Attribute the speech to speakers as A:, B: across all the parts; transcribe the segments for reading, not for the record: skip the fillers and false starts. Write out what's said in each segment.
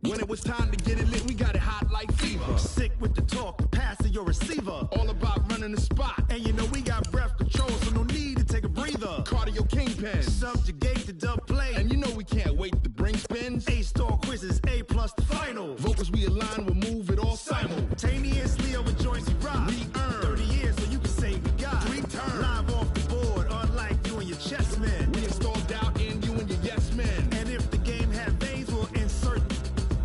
A: When it was time to get it lit, we got it hot like fever. Sick with the talk, the pass of your receiver. All about running the spot. And you know we got breath control, so no need to take a breather. Cardio kingpin, subjugate the dub play. And you know we can't wait to bring spins. A-star quizzes, A+ the final. Vocals we align, we'll move it all simultaneously over joints we rock. We earn 30 years, so you can say we got 3 turns. Live off the board, unlike you and your chess men. We install doubt in you and your yes men. And if the game had veins, we'll insert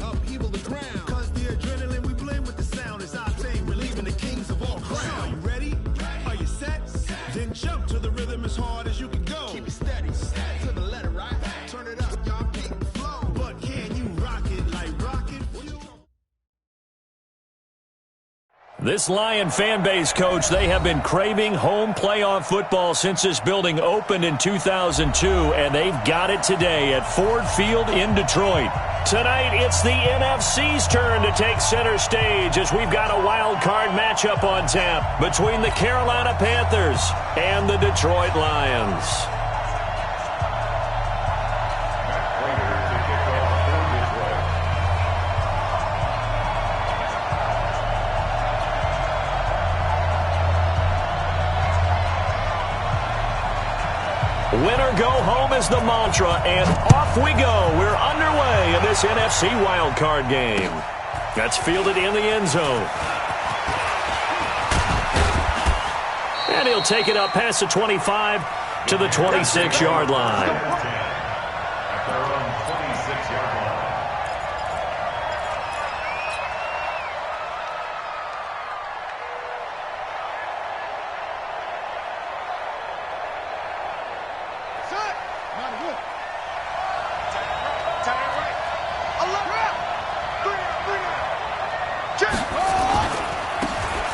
A: upheaval the ground. Cause the adrenaline we blend with the sound is our thing. We're leaving the kings of all crowns. So are you ready? Are you set? Then jump to the rhythm as hard as you can go. Keep it steady, to the letter, right? Turn it up, y'all keep the flow. But can you rock it like rocket fuel?
B: This Lion fan base, Coach, they have been craving home playoff football since this building opened in 2002, and they've got it today at Ford Field in Detroit. Tonight, it's the NFC's turn to take center stage as we've got a wild card matchup on tap between the Carolina Panthers and the Detroit Lions. Winner go home is the mantra, and off we go. We're underway in this NFC wildcard game. That's fielded in the end zone. And he'll take it up past the 25 to the 26-yard line.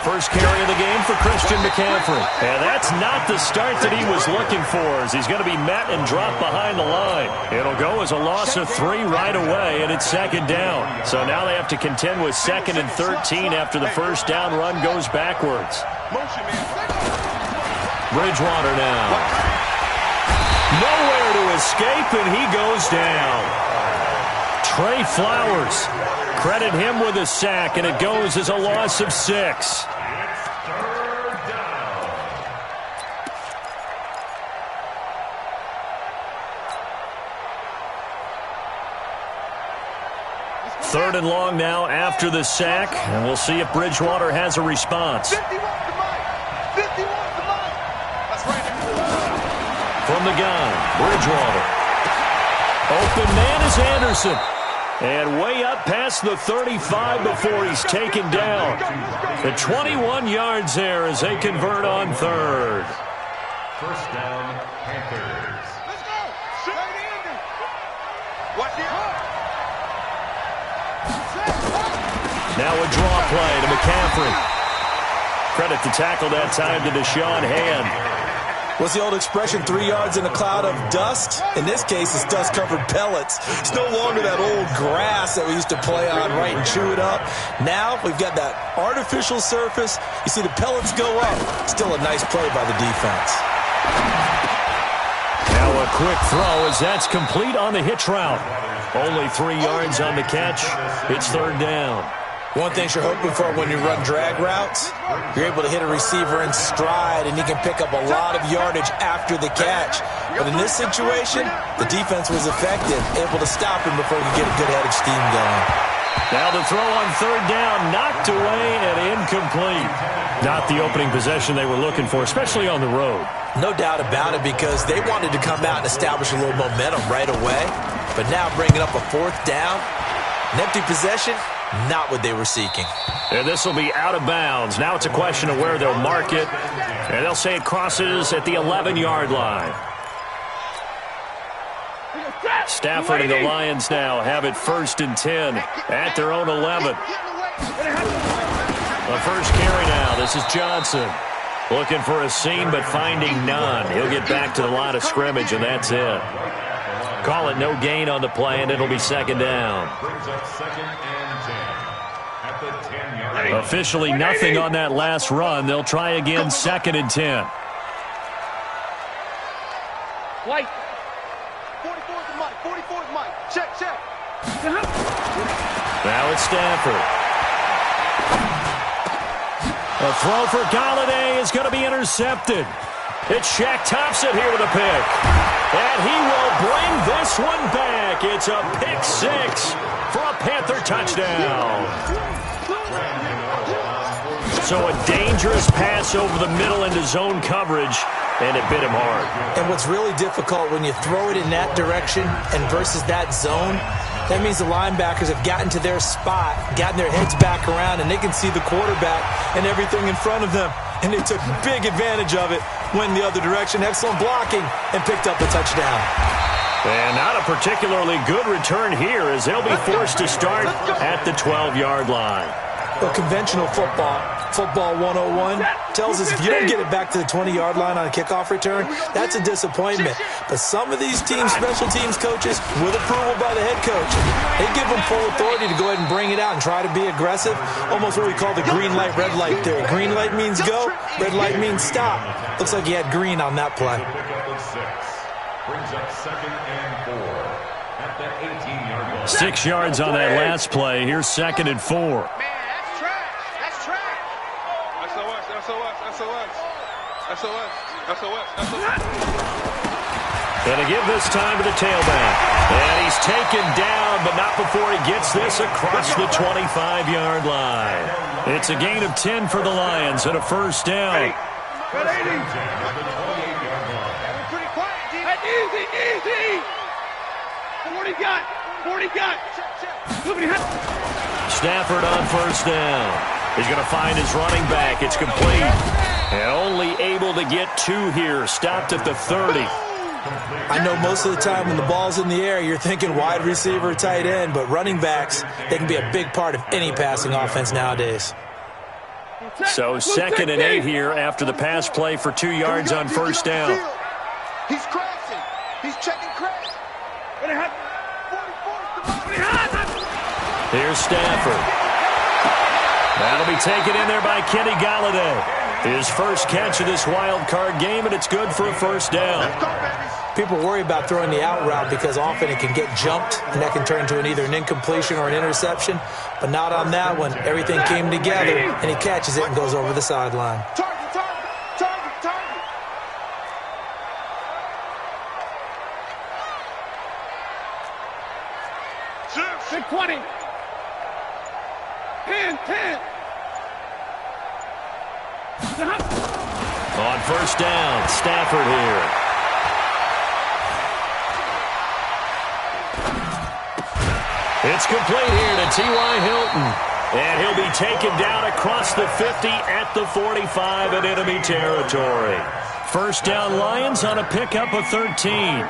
B: First carry of the game for Christian McCaffrey. And that's not the start that he was looking for, as he's going to be met and dropped behind the line. It'll go as a loss of 3 right away, and it's second down. So now they have to contend with 2nd and 13 after the first down run goes backwards. Bridgewater now. Nowhere to escape, and he goes down. Trey Flowers. Credit him with a sack, and it goes as a loss of 6. Third and long now after the sack, and we'll see if Bridgewater has a response. From the gun, Bridgewater. Open man is Anderson. And way up past the 35 before he's taken down. The 21 yards there as they convert on third.
C: First down, Panthers.
D: Let's go. Watch it.
B: Now a draw play to McCaffrey. Credit the tackle that time to Deshaun Hand.
E: What's the old expression, 3 yards in a cloud of dust? In this case, it's dust-covered pellets. It's no longer that old grass that we used to play on, right, and chew it up. Now we've got that artificial surface. You see the pellets go up. Still a nice play by the defense.
B: Now a quick throw as that's complete on the hitch route. Only 3 yards on the catch. It's third down.
E: One thing you're hoping for when you run drag routes, you're able to hit a receiver in stride, and you can pick up a lot of yardage after the catch. But in this situation, the defense was effective, able to stop him before he could get a good head of steam going.
B: Now the throw on third down, knocked away and incomplete. Not the opening possession they were looking for, especially on the road.
E: No doubt about it, because they wanted to come out and establish a little momentum right away. But now bringing up a fourth down, an empty possession, not what they were seeking.
B: And this will be out of bounds. Now it's a question of where they'll mark it. And they'll say it crosses at the 11-yard line. Stafford and the Lions now have it first and 10 at their own 11. The first carry now. This is Johnson. Looking for a seam, but finding none. He'll get back to the line of scrimmage, and that's it. Call it no gain on the play, and it'll be second down.
C: Brings up 2nd and 10 at the 10-yard line.
B: Officially nothing on that last run. They'll try again, 2nd and 10.
D: White. 44 is Mike. 44 is Mike. Check, check.
B: Now it's Stafford. A throw for Galladay is going to be intercepted. It's Shaq Thompson here with a pick. And he will bring this one back. It's a pick six for a Panther touchdown. So a dangerous pass over the middle into zone coverage, and it bit him hard.
E: And what's really difficult when you throw it in that direction and versus that zone, that means the linebackers have gotten to their spot, gotten their heads back around, and they can see the quarterback and everything in front of them. And they took big advantage of it, went the other direction, excellent blocking, and picked up the touchdown.
B: And not a particularly good return here as they'll be forced to start at the 12-yard line.
E: Well, conventional football 101, tells us if you don't get it back to the 20-yard line on a kickoff return, that's a disappointment. But some of these teams, special teams coaches, with approval by the head coach, they give them full authority to go ahead and bring it out and try to be aggressive, almost what we call the green light, red light theory. Green light means go, red light means stop. Looks like he had green on that play.
C: Brings up 2nd and 4 at the 18-yard line.
B: 6 yards on that last play. Here's 2nd and 4. Going to give this time to the tailback. And he's taken down, but not before he gets this across the 25-yard line. It's a gain of 10 for the Lions and a first down.
D: Easy. 40 got.
B: Stafford on first down. He's going to find his running back. It's complete. And only able to get 2 here. Stopped at the 30.
E: I know most of the time when the ball's in the air, you're thinking wide receiver, tight end, but running backs, they can be a big part of any passing offense nowadays.
B: So 2nd and 8 here after the pass play for 2 yards on first down.
A: He's crashing. He's checking crash.
B: Here's Stafford. That'll be taken in there by Kenny Galladay. His first catch of this wild card game, and it's good for a first down.
E: People worry about throwing the out route because often it can get jumped, and that can turn into either an incompletion or an interception. But not on that one. Everything came together, and he catches it and goes over the sideline.
A: Target.
D: 20. 10.
B: On first down, Stafford here. It's complete here to T.Y. Hilton. And he'll be taken down across the 50 at the 45 in enemy territory. First down Lions on a pickup of 13.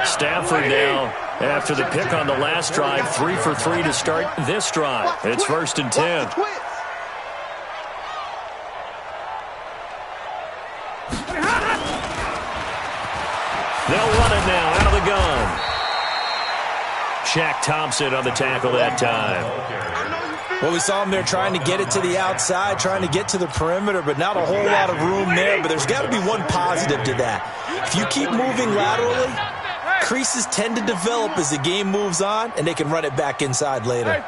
B: Stafford now, after the pick on the last drive, 3 for 3 to start this drive. It's 1st and 10. They'll run it now out of the gun. Shaq Thompson on the tackle that time.
E: Well, we saw him there trying to get it to the outside, trying to get to the perimeter, but not a whole lot of room there. But there's got to be one positive to that. If you keep moving laterally, creases tend to develop as the game moves on, and they can run it back inside later.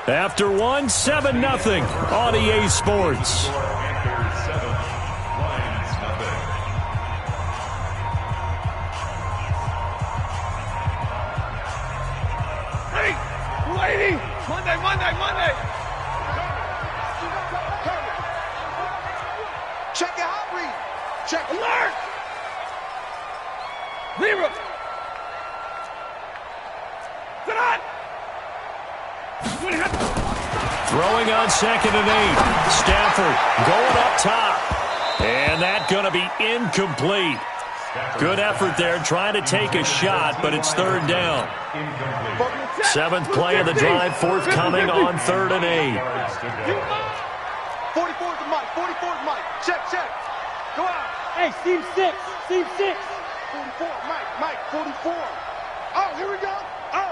B: After 7-0 on EA Sports.
D: Monday.
A: Check your hot read. Check
D: alert. Zero.
B: Throwing on 2nd and 8. Stafford going up top. And that's going to be incomplete. Good effort there trying to take a shot, but it's 3rd down. 7th play of the drive, forthcoming on 3rd and 8.
A: 44's the mic. 44's mic. Check. Go out.
D: Hey, Steve 6.
A: 44, Mike, 44. Oh, here we go. Oh.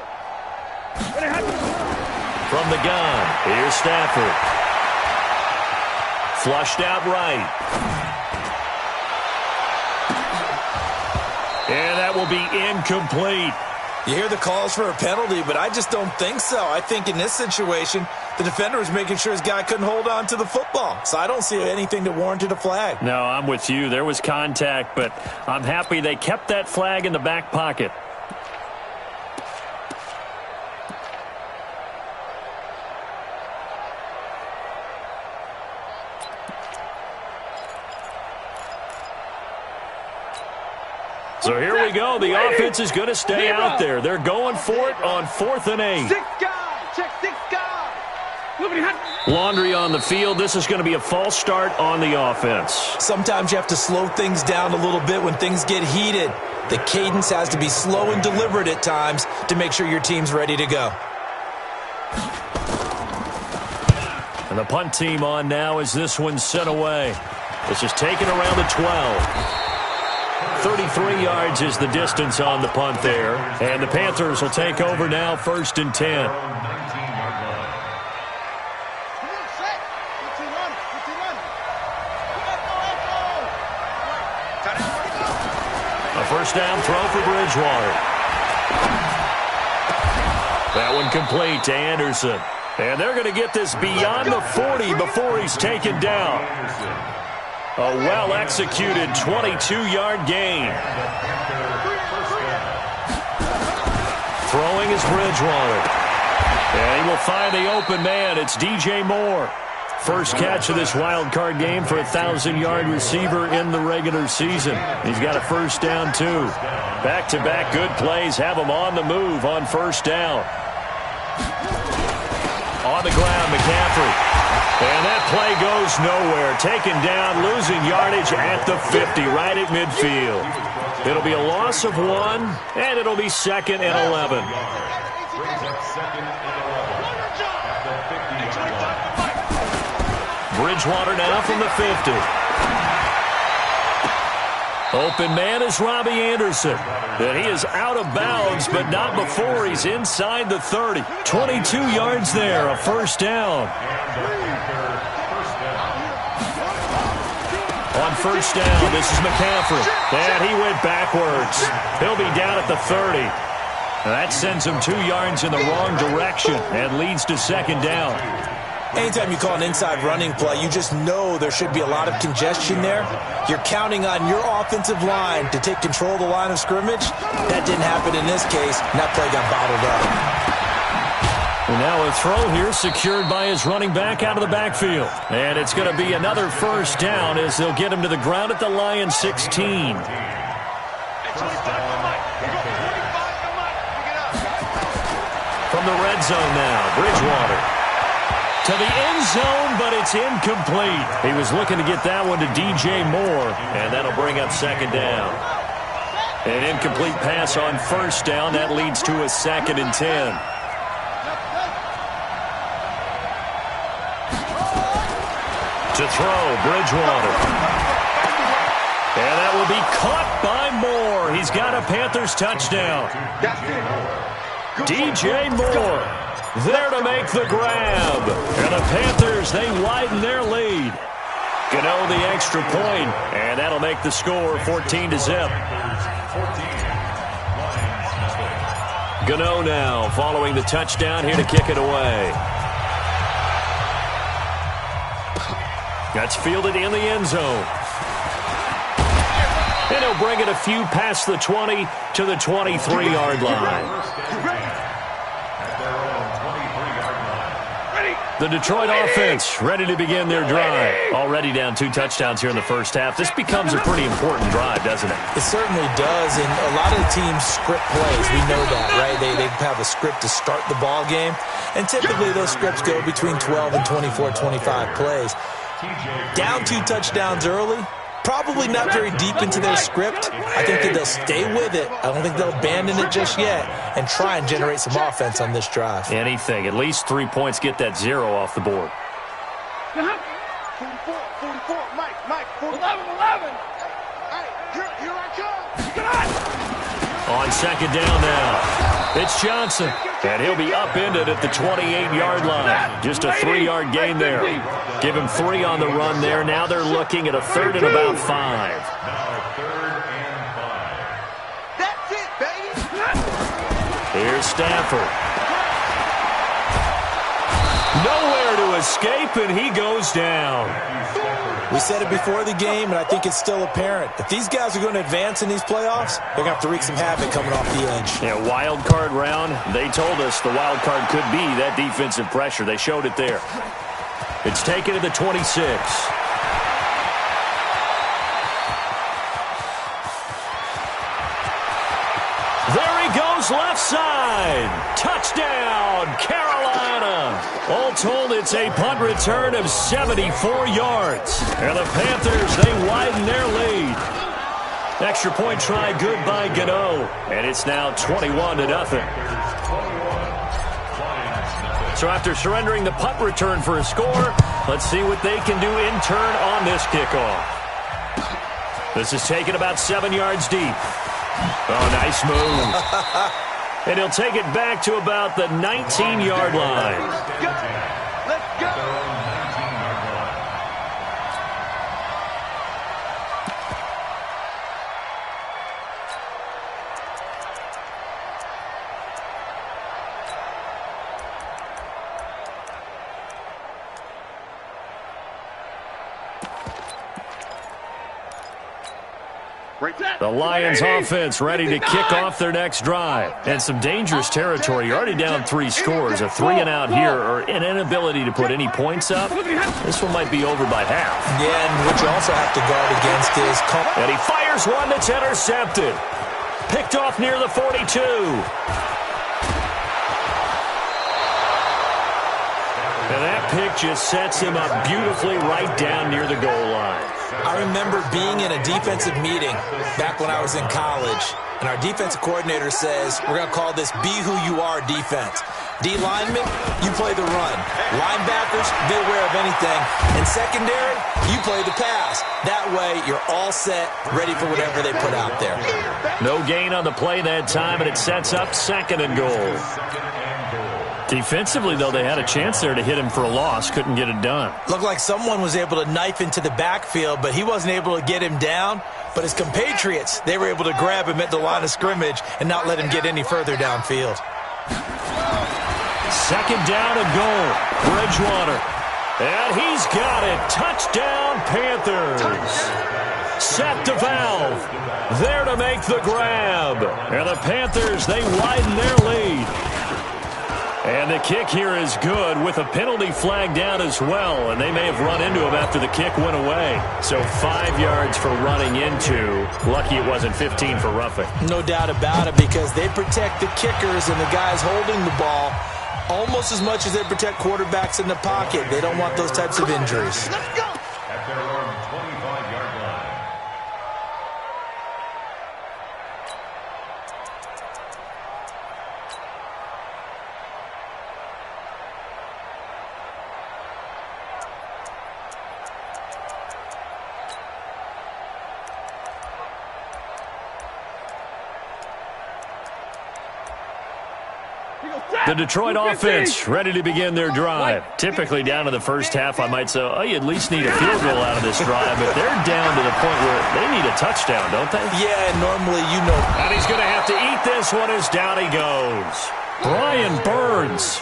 B: From the gun, here's Stafford. Flushed out right. And that will be incomplete.
E: You hear the calls for a penalty, but I just don't think so. I think in this situation, the defender was making sure his guy couldn't hold on to the football. So I don't see anything that warranted a flag.
B: No, I'm with you. There was contact, but I'm happy they kept that flag in the back pocket. So here we go. The offense is going to stay out there. They're going for it on 4th and 8.
D: 6 guys. Check 6 guys.
B: Laundry on the field. This is going to be a false start on the offense.
E: Sometimes you have to slow things down a little bit when things get heated. The cadence has to be slow and deliberate at times to make sure your team's ready to go.
B: And the punt team on now as this one's sent away. This is taken around the 12. 33 yards is the distance on the punt there. And the Panthers will take over now, 1st and 10. A first down throw for Bridgewater. That one complete to Anderson. And they're going to get this beyond the 40 before he's taken down. A well-executed 22-yard gain. Throwing is Bridgewater. And he will find the open man. It's DJ Moore. First catch of this wild card game for a 1,000-yard receiver in the regular season. He's got a first down, too. Back-to-back good plays have him on the move on first down. On the ground, McCaffrey. And that play goes nowhere. Taken down, losing yardage at the 50, right at midfield. It'll be a loss of 1, and it'll be 2nd and 11. Bridgewater now from the 50. Open man is Robbie Anderson. And he is out of bounds, but not before he's inside the 30. 22 yards there, a first down. On first down, this is McCaffrey. And he went backwards. He'll be down at the 30. And that sends him 2 yards in the wrong direction and leads to 2nd down.
E: Anytime you call an inside running play, you just know there should be a lot of congestion there. You're counting on your offensive line to take control of the line of scrimmage. That didn't happen in this case, and that play got bottled up.
B: And now a throw here secured by his running back out of the backfield. And it's going to be another first down as they'll get him to the ground at the Lions 16. From the red zone now, Bridgewater. To the end zone, but it's incomplete. He was looking to get that one to DJ Moore, and that'll bring up 2nd down. An incomplete pass on first down. That leads to a 2nd and 10. To throw, Bridgewater. And that will be caught by Moore. He's got a Panthers touchdown. DJ Moore there to make the grab. And the Panthers, they widen their lead. Gano the extra point, and that'll make the score 14-0. Gano now following the touchdown here to kick it away. That's fielded in the end zone. And he'll bring it a few past the 20 to the 23-yard line. The Detroit offense ready to begin their drive. Already down 2 touchdowns here in the first half. This becomes a pretty important drive, doesn't it?
E: It certainly does, and a lot of the teams script plays. We know that, right? They have a script to start the ball game, and typically those scripts go between 12 and 24, 25 plays. Down 2 touchdowns early, probably not very deep into their script. I think that they'll stay with it. I don't think they'll abandon it just yet and try and generate some offense on this drive.
B: Anything. At least 3 points. Get that 0 off the board.
D: 44, Mike, 11. All right, here I come.
B: On 2nd down now. It's Johnson. And he'll be upended at the 28-yard line. Just a 3-yard gain there. Give him 3 on the run there. Now they're looking at a 3rd and about 5.
C: Now 3rd and 5.
B: Here's Stafford. Nowhere to escape, and he goes down.
E: We said it before the game, and I think it's still apparent. If these guys are going to advance in these playoffs, they're going to have to wreak some havoc coming off the edge.
B: Yeah, wild card round. They told us the wild card could be that defensive pressure. They showed it there. It's taken to the 26. There he goes, left side. Touchdown, Carolina. All told, it's a punt return of 74 yards. And the Panthers, they widen their lead. Extra point try, good by Gano. And it's now 21-0. So after surrendering the punt return for a score, let's see what they can do in turn on this kickoff. This is taken about 7 yards deep. Oh, nice move. And he'll take it back to about the 19-yard line.
D: Let's go. Let's go.
B: The Lions offense ready to kick off their next drive. And some dangerous territory. You're already down 3 scores. A 3-and-out here or an inability to put any points up. This one might be over by half.
E: Yeah, and what you also have to guard against is...
B: And he fires one that's intercepted. Picked off near the 42. And that pick just sets him up beautifully right down near the goal line.
E: I remember being in a defensive meeting back when I was in college, and our defensive coordinator says, we're going to call this Be Who You Are defense. D linemen, you play the run. Linebackers, be aware of anything. And secondary, you play the pass. That way, you're all set, ready for whatever they put out there.
B: No gain on the play that time, and it sets up 2nd and goal. Defensively, though, they had a chance there to hit him for a loss. Couldn't get it done.
E: Looked like someone was able to knife into the backfield, but he wasn't able to get him down. But his compatriots, they were able to grab him at the line of scrimmage and not let him get any further downfield.
B: 2nd down and goal. Bridgewater. And he's got it. Touchdown, Panthers. Set to Valve. There to make the grab. And the Panthers, they widen their lead. And the kick here is good with a penalty flag down as well. And they may have run into him after the kick went away. So 5 yards for running into. Lucky it wasn't 15 for roughing.
E: No doubt about it, because they protect the kickers and the guys holding the ball almost as much as they protect quarterbacks in the pocket. They don't want those types of injuries.
D: Let's go.
C: At their own 25-yard line.
B: The Detroit offense ready to begin their drive. Typically down to the first half, I might say, oh, you at least need a field goal out of this drive. But they're down to the point where they need a touchdown, don't they?
E: Yeah, normally you know.
B: And he's going to have to eat this one as down he goes. Brian Burns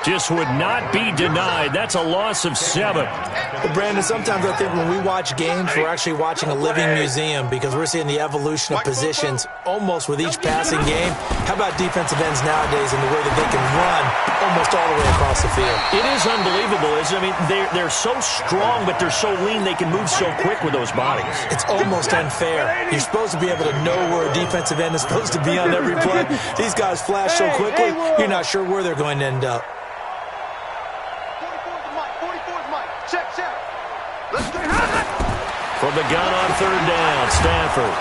B: just would not be denied. That's a loss of 7.
E: Well, Brandon, sometimes I think when we watch games, we're actually watching a living museum because we're seeing the evolution of positions almost with each passing game. How about defensive ends nowadays and the way that they can run almost all the way across the field?
B: It is unbelievable, isn't it? I mean, they're so strong, but they're so lean they can move so quick with those bodies.
E: It's almost unfair. You're supposed to be able to know where a defensive end is supposed to be on every play. These guys flash so quickly, you're not sure where they're going to end up.
D: 44's Mike. Check. Let's go.
B: From the gun on 3rd down, Stafford.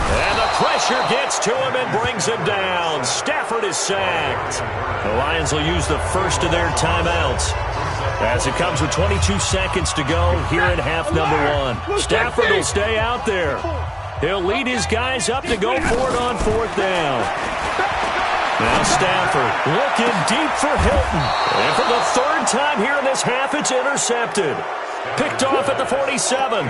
B: And the pressure gets to him and brings him down. Stafford is sacked. The Lions will use the first of their timeouts as it comes with 22 seconds to go here in half number 1. Stafford will stay out there. He'll lead his guys up to go for it on 4th down. Now Stafford looking deep for Hilton. And for the third time here in this half, it's intercepted. Picked off at the 47.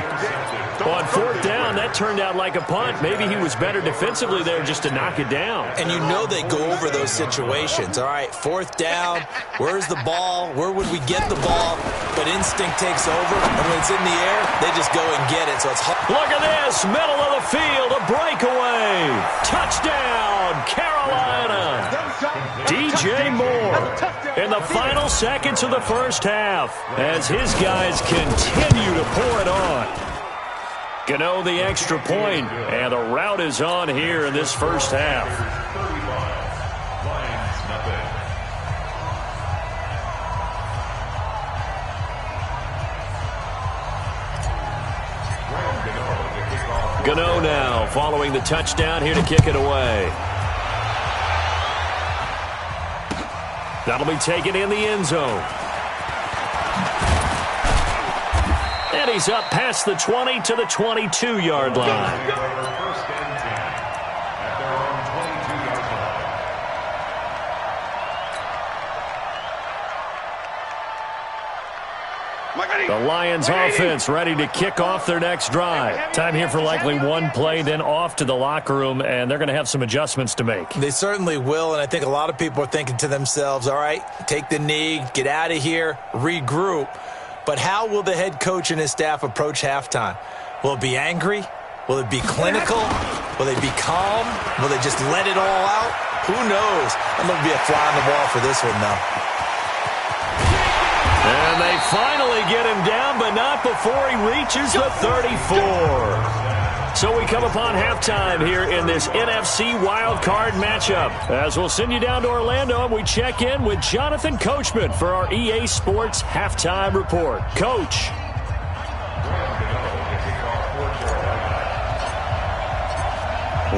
B: On fourth down, that turned out like a punt. Maybe he was better defensively there just to knock it down.
E: And you know they go over those situations. All right, fourth down, where's the ball? Where would we get the ball? But instinct takes over, and when it's in the air, they just go and get it. So it's hard.
B: Look at this, middle of the field, a breakaway. Touchdown, Carolina. DJ Moore in the final seconds of the first half as his guys continue to pour it on. Gano the extra point, and the rout is on here in this first half. 35, Gano now following the touchdown here to kick it away. That'll be taken in the end zone. And he's up past the 20 to the 22-yard line.
C: First and 10 at their own 22-yard line.
B: The Lions offense ready to kick off their next drive. Time here for likely one play, then off to the locker room, and they're going to have some adjustments to make.
E: They certainly will, and I think a lot of people are thinking to themselves, all right, take the knee, get out of here, regroup. But how will the head coach and his staff approach halftime? Will it be angry? Will it be clinical? Will they be calm? Will they just let it all out? Who knows? I'm going to be a fly on the wall for this one, though.
B: And they finally get him down, but not before he reaches the 34. So we come upon halftime here in this NFC wildcard matchup. As we'll send you down to Orlando, and we check in with Jonathan Coachman for our EA Sports Halftime Report. Coach.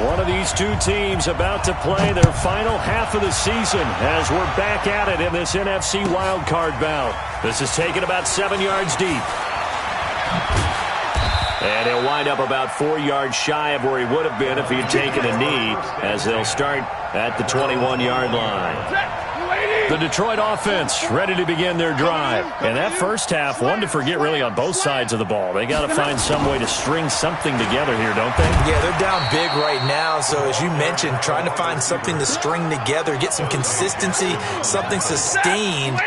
B: One of these two teams about to play their final half of the season as we're back at it in this NFC wildcard bout. This is taken about 7 yards deep. And he'll wind up about 4 yards shy of where he would have been if he had taken a knee, as they'll start at the 21-yard line. The Detroit offense ready to begin their drive. And that first half, one to forget really on both sides of the ball. They got to find some way to string something together here, don't they?
E: Yeah, they're down big right now. So as you mentioned, trying to find something to string together, get some consistency, something sustained,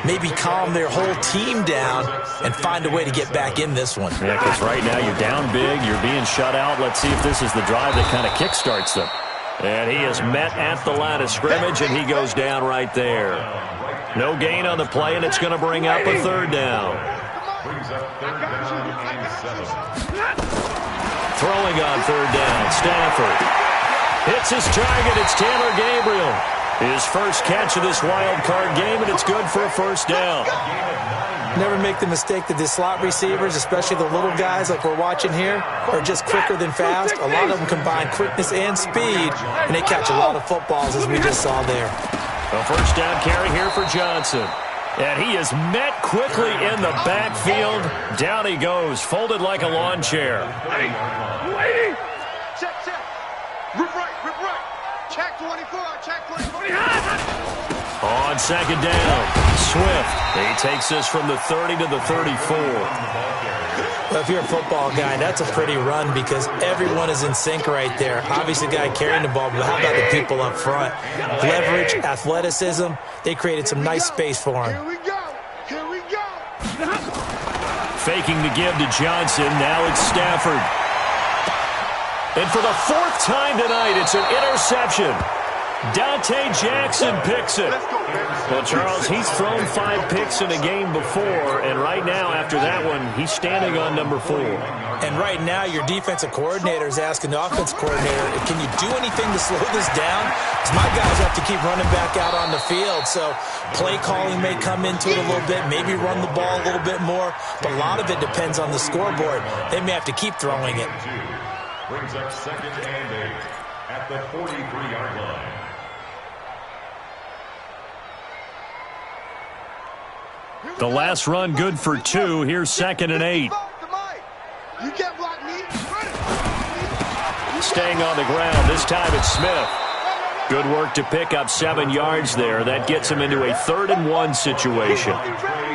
E: maybe calm their whole team down and find a way to get back in this one.
B: Yeah, because right now you're down big, you're being shut out. Let's see if this is the drive that kind of kickstarts them. And he is met at the line of scrimmage, and he goes down right there. No gain on the play, and it's going to bring up a third down.
C: Brings up third down and 7.
B: Throwing on third down, Stafford hits his target. It's Taylor Gabriel. His first catch of this wild card game, and it's good for a first down.
E: Never make the mistake that the slot receivers, especially the little guys like we're watching here, are just quicker than fast. A lot of them combine quickness and speed, and they catch a lot of footballs, as we just saw there.
B: A first down carry here for Johnson. And he is met quickly in the backfield. Down he goes, folded like a lawn chair.
D: Waiting. Check. Rip right. Check 24, check 24.
B: On second down, Swift. He takes us from the 30 to the 34.
E: Well, if you're a football guy, that's a pretty run because everyone is in sync right there. Obviously, the guy carrying the ball, but how about the people up front? Leverage, athleticism, they created some nice space for him.
D: Here we go.
B: Faking the give to Johnson. Now it's Stafford. And for the fourth time tonight, it's an interception. Dante Jackson picks it. Well, Charles, he's thrown 5 picks in a game before, and right now, after that one, he's standing on number 4.
E: And right now, your defensive coordinator is asking the offensive coordinator, can you do anything to slow this down? Because my guys have to keep running back out on the field, so play calling may come into it a little bit, maybe run the ball a little bit more, but a lot of it depends on the scoreboard. They may have to keep throwing it.
C: Brings up second and 8 at the 43-yard line.
B: The last run good for 2. Here's second and 8.
D: You can't block me.
B: Staying on the ground. This time it's Smith. Good work to pick up 7 yards there. That gets them into a 3rd-and-1 situation.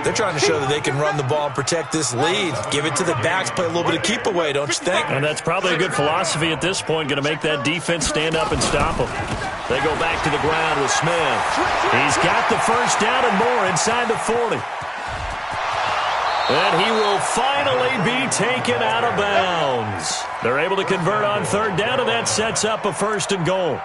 E: They're trying to show that they can run the ball and protect this lead. Give it to the backs, play a little bit of keep away, don't you think?
B: And that's probably a good philosophy at this point, going to make that defense stand up and stop them. They go back to the ground with Smith. He's got the first down and more inside the 40. And he will finally be taken out of bounds. They're able to convert on 3rd down, and that sets up a 1st and goal.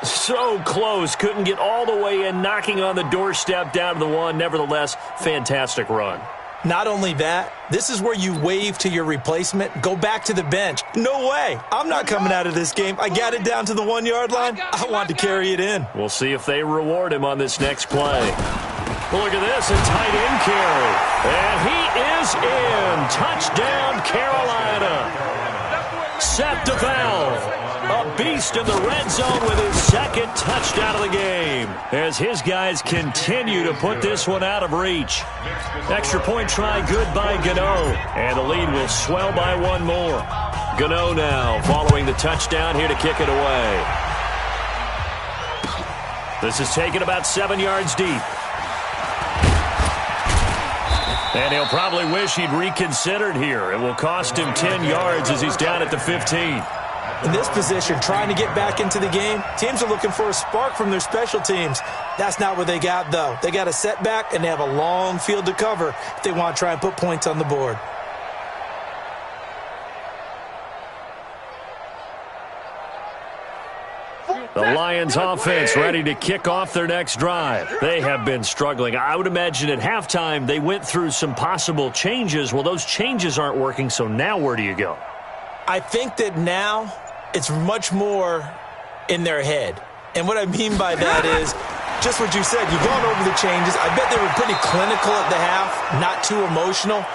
B: So close, couldn't get all the way in, knocking on the doorstep down to the 1. Nevertheless, fantastic run.
E: Not only that, this is where you wave to your replacement, go back to the bench. No way. I'm not coming out of this game. I got it down to the 1-yard line. I want to carry it in.
B: We'll see if they reward him on this next play. Well, look at this, a tight end carry. And he is in. Touchdown, Carolina. Seth DeValve. A beast in the red zone with his 2nd touchdown of the game as his guys continue to put this one out of reach. Extra point try good by Gano, and the lead will swell by 1 more. Gano now following the touchdown here to kick it away. This is taken about 7 yards deep. And he'll probably wish he'd reconsidered here. It will cost him 10 yards as he's down at the 15.
E: In this position, trying to get back into the game, teams are looking for a spark from their special teams. That's not what they got, though. They got a setback, and they have a long field to cover if they want to try and put points on the board.
B: The Lions offense ready to kick off their next drive. They have been struggling. I would imagine at halftime they went through some possible changes. Well, those changes aren't working, so now where do you go?
E: I think that now it's much more in their head. And what I mean by that is just what you said. You've gone over the changes. I bet they were pretty clinical at the half, not too emotional.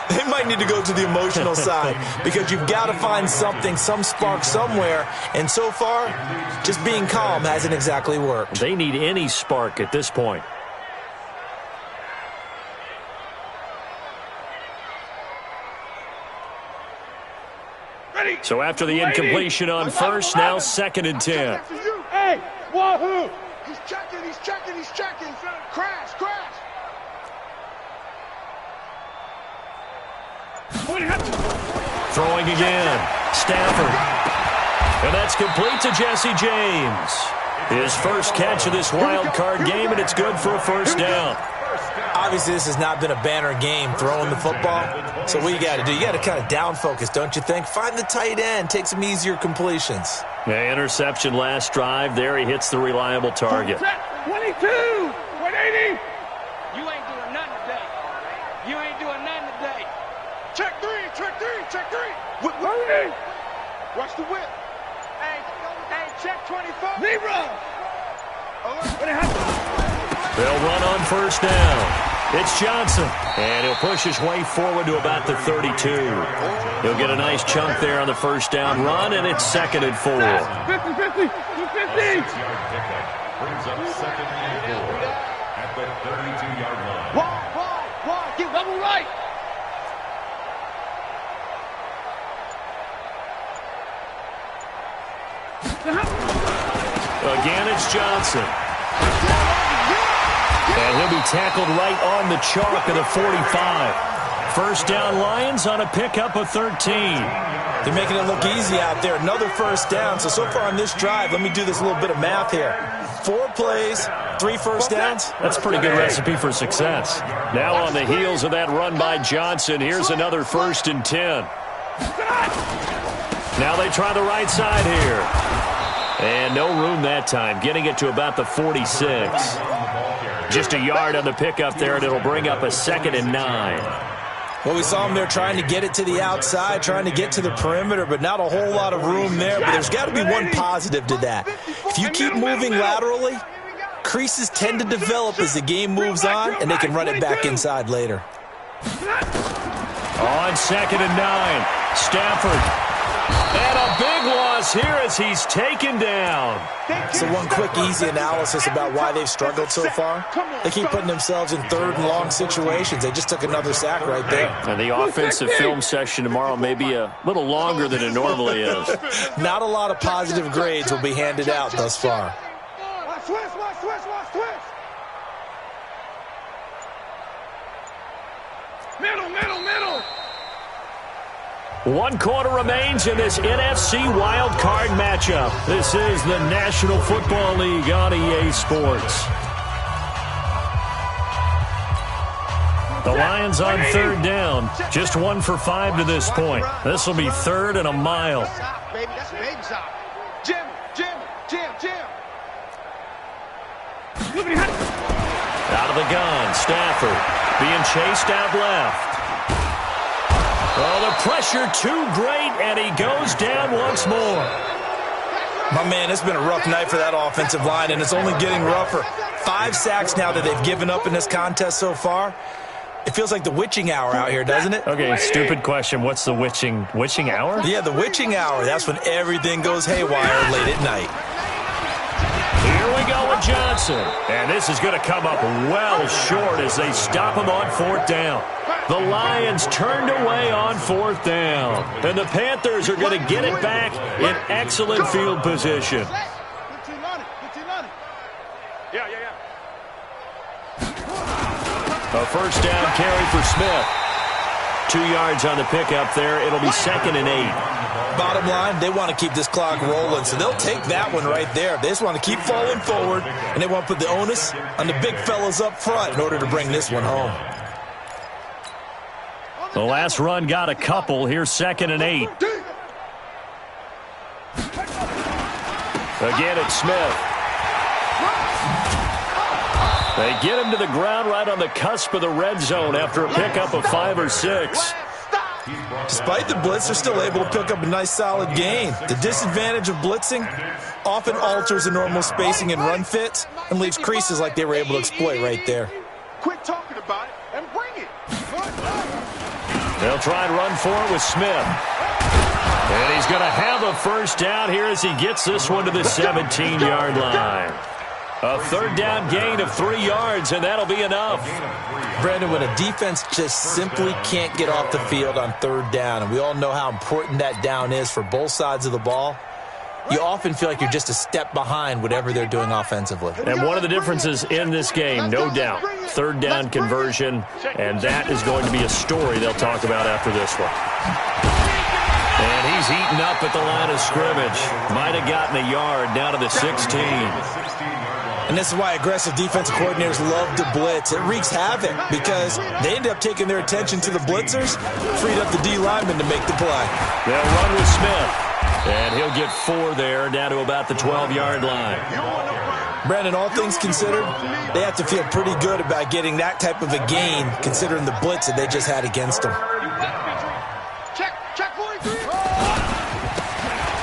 E: They might need to go to the emotional side because you've got to find something, some spark somewhere. And so far, just being calm hasn't exactly worked.
B: They need any spark at this point. So after the incompletion on 1st, now 2nd and 10.
D: Hey, wahoo! He's checking, he's checking, he's checking. Crash, crash.
B: Throwing again. Stafford. And that's complete to Jesse James. His first catch of this wild card game, and it's good for a 1st down.
E: Obviously, this has not been a banner game throwing the football. So what you got to do, you got to kind of down focus, don't you think? Find the tight end, take some easier completions.
B: Yeah, interception last drive. There he hits the reliable target.
D: 22, 180. You ain't doing nothing today. You ain't doing nothing today. Check 3, check 3, check 3. Whip. Watch the whip. Hey, check 24. Libra.
B: They'll run on 1st down. It's Johnson, and he'll push his way forward to about the 32. He'll get a nice chunk there on the 1st down run, and it's 2nd and 4.
D: 50, 50, 50.
C: Brings up 2nd and 4 at the 32-yard line.
D: Wide, get double right.
B: Again, it's Johnson. And he'll be tackled right on the chalk of the 45. 1st down Lions on a pickup of 13.
E: They're making it look easy out there. Another 1st down. So far on this drive, let me do this little bit of math here. 4 plays, 3 1st downs.
B: That's a pretty good recipe for success. Now on the heels of that run by Johnson, here's another 1st and 10. Now they try the right side here. And no room that time, getting it to about the 46. Just a yard on the pickup there, and it'll bring up a 2nd and 9.
E: Well, we saw them there trying to get it to the outside, trying to get to the perimeter, but not a whole lot of room there. But there's got to be one positive to that. If you keep moving laterally, creases tend to develop as the game moves on, and they can run it back inside later.
B: On 2nd and 9, Stafford. And a big loss here as he's taken down.
E: So one quick, easy analysis about why they've struggled so far. They keep putting themselves in 3rd and long situations. They just took another sack right there.
B: And the offensive film session tomorrow may be a little longer than it normally is.
E: Not a lot of positive grades will be handed out thus far.
D: Watch twist. Middle.
B: 1 quarter remains in this NFC Wild Card matchup. This is the National Football League on EA Sports. The Lions on 3rd down. Just 1 for 5 to this point. This will be 3rd and a mile.
D: Stop, baby. That's baby stop. Jim.
B: Out of the gun, Stafford being chased out left. Oh, the pressure too great, and he goes down once more.
E: My man, it's been a rough night for that offensive line, and it's only getting rougher. 5 sacks now that they've given up in this contest so far. It feels like the witching hour out here, doesn't it?
B: Okay, stupid question. What's the witching hour?
E: Yeah, the witching hour. That's when everything goes haywire late at night.
B: Here we go with Johnson. And this is going to come up well short as they stop him on 4th down. The Lions turned away on 4th down. And the Panthers are going to get it back in excellent field position. A 1st down carry for Smith. 2 yards on the pickup there. It'll be 2nd and 8.
E: Bottom line, they want to keep this clock rolling, so they'll take that one right there. They just want to keep falling forward, and they want to put the onus on the big fellas up front in order to bring this one home.
B: The last run got a couple. Here's 2nd and 8. Again, it's Smith. They get him to the ground right on the cusp of the red zone after a pickup of 5 or 6.
E: Despite the blitz, they're still able to pick up a nice, solid gain. The disadvantage of blitzing often alters the normal spacing and run fits and leaves creases like they were able to exploit right there.
D: Quit talking about it and bring it.
B: They'll try and run for it with Smith. And he's going to have a 1st down here as he gets this one to the 17-yard line. A 3rd down gain of 3 yards, and that'll be enough.
E: Brandon, when a defense just simply can't get off the field on 3rd down, and we all know how important that down is for both sides of the ball, you often feel like you're just a step behind whatever they're doing offensively.
B: And one of the differences in this game, no doubt, 3rd down conversion, and that is going to be a story they'll talk about after this one. And he's eaten up at the line of scrimmage. Might have gotten a yard down to the 16.
E: And this is why aggressive defensive coordinators love to blitz. It wreaks havoc because they end up taking their attention to the blitzers, freed up the D lineman to make the play.
B: They'll run with Smith, and he'll get 4 there, down to about the 12-yard line.
E: Brandon, all things considered, they have to feel pretty good about getting that type of a gain, considering the blitz that they just had against them.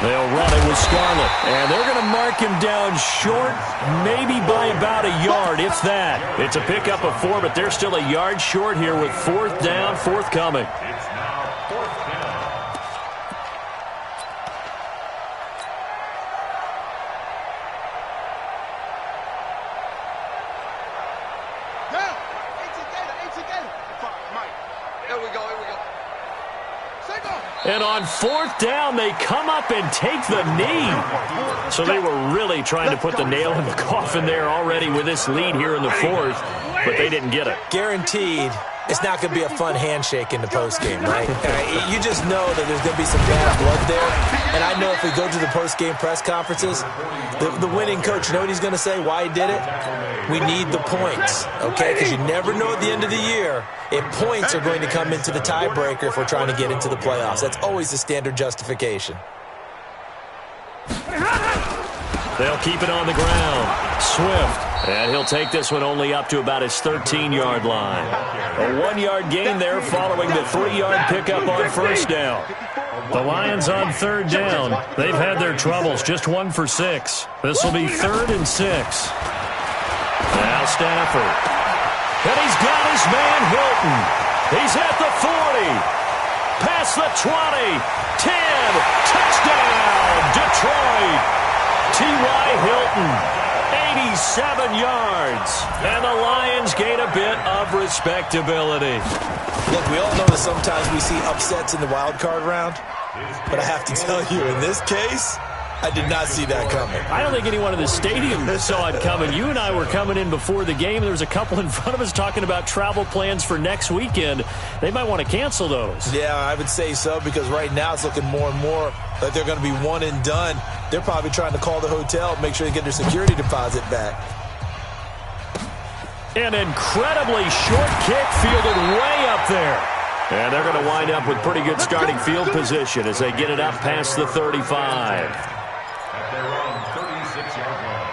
B: They'll run it with Scarlett, and they're going to mark him down short, maybe by about a yard, if that. It's a pickup of 4, but they're still a yard short here with 4th down, forthcoming.
C: It's now 4th down.
B: And on 4th down, they come up and take the knee. So they were really trying to put the nail in the coffin there already with this lead here in the 4th, but they didn't get it.
E: Guaranteed, it's not going to be a fun handshake in the postgame, right? You just know that there's going to be some bad blood there. And I know if we go to the postgame press conferences, the winning coach, you know what he's going to say, why he did it? We need the points, okay? Because you never know at the end of the year if points are going to come into the tiebreaker if we're trying to get into the playoffs. That's always the standard justification.
B: They'll keep it on the ground. Swift, and he'll take this one only up to about his 13-yard line. A 1-yard gain there following the 3-yard pickup on 1st down. The Lions on 3rd down. They've had their troubles, just 1 for 6. This will be 3rd and 6. Now Stafford. And he's got his man Hilton. He's at the 40. Past the 20. 10. Touchdown, Detroit. T.Y. Hilton. 87 yards. And the Lions gain a bit of respectability.
E: Look, we all know that sometimes we see upsets in the wild card round. But I have to tell you, in this case, I did not see that coming.
B: I don't think anyone in the stadium saw it coming. You and I were coming in before the game. There was a couple in front of us talking about travel plans for next weekend. They might want to cancel those.
E: Yeah, I would say so, because right now it's looking more and more like they're going to be one and done. They're probably trying to call the hotel, make sure they get their security deposit back.
B: An incredibly short kick fielded way up there. And they're going to wind up with pretty good starting field position as they get it up past the 35.
C: At their own 36-yard line.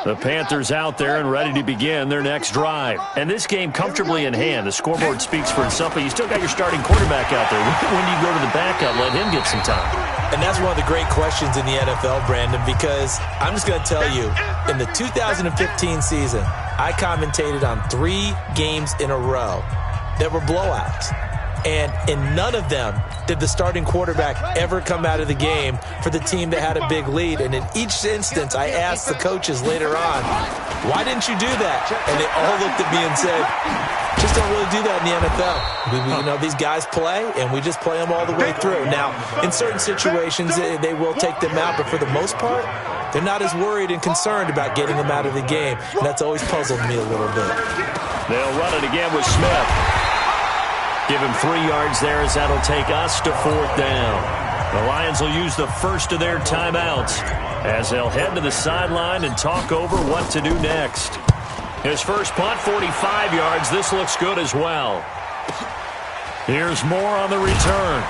B: The Panthers out there and ready to begin their next drive. And this game comfortably in hand. The scoreboard speaks for itself, but you still got your starting quarterback out there. When do you go to the backup, let him get some time?
E: And that's one of the great questions in the NFL, Brandon, because I'm just going to tell you, in the 2015 season, I commentated on 3 games in a row that were blowouts. And in none of them did the starting quarterback ever come out of the game for the team that had a big lead. And in each instance, I asked the coaches later on, why didn't you do that? And they all looked at me and said, just don't really do that in the NFL. These guys play, and we just play them all the way through. Now, in certain situations, they will take them out, but for the most part, they're not as worried and concerned about getting them out of the game. And that's always puzzled me a little bit.
B: They'll run it again with Smith. Give him 3 yards there as that'll take us to 4th down. The Lions will use the first of their timeouts as they'll head to the sideline and talk over what to do next. His first punt, 45 yards. This looks good as well. Here's Moore on the return.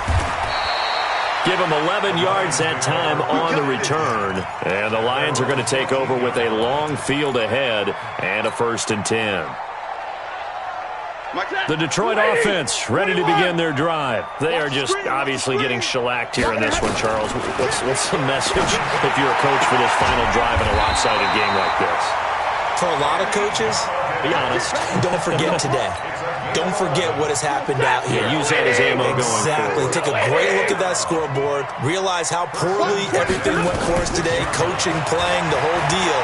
B: Give him 11 yards that time on the return. And the Lions are going to take over with a long field ahead and a 1st and 10. The Detroit offense ready to begin their drive. They are just obviously getting shellacked here in this one, Charles. What's the message if you're a coach for this final drive in a lopsided game like this?
E: For a lot of coaches,
B: be honest,
E: don't forget today. Don't forget what has happened out here.
B: Yeah, use that as ammo going
E: Exactly.
B: forward.
E: Take a great look at that scoreboard. Realize how poorly everything went for us today. Coaching, playing, the whole deal.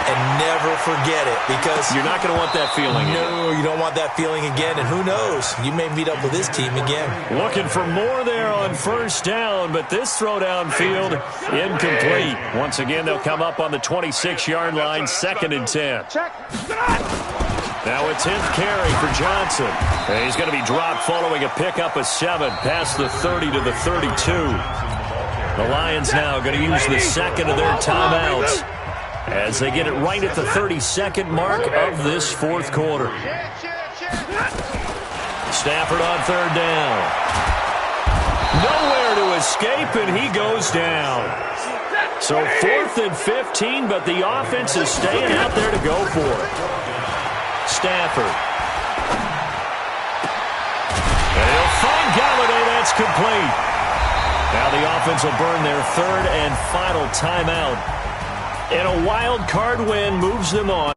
E: And never forget it, because
B: you're not going to want that feeling again.
E: No, you don't want that feeling again. And who knows? You may meet up with this team again.
B: Looking for more there on 1st down, but this throw downfield incomplete. Once again, they'll come up on the 26-yard line, 2nd and 10. Now a 10th carry for Johnson. And he's going to be dropped following a pickup of 7 past the 30 to the 32. The Lions now going to use the second of their timeouts as they get it right at the 32nd mark of this 4th quarter. Stafford on 3rd down. Nowhere to escape, and he goes down. So 4th and 15, but the offense is staying out there to go for it. Stafford. And he'll find Galladay. That's complete. Now the offense will burn their 3rd and final timeout. And a wild card win moves them on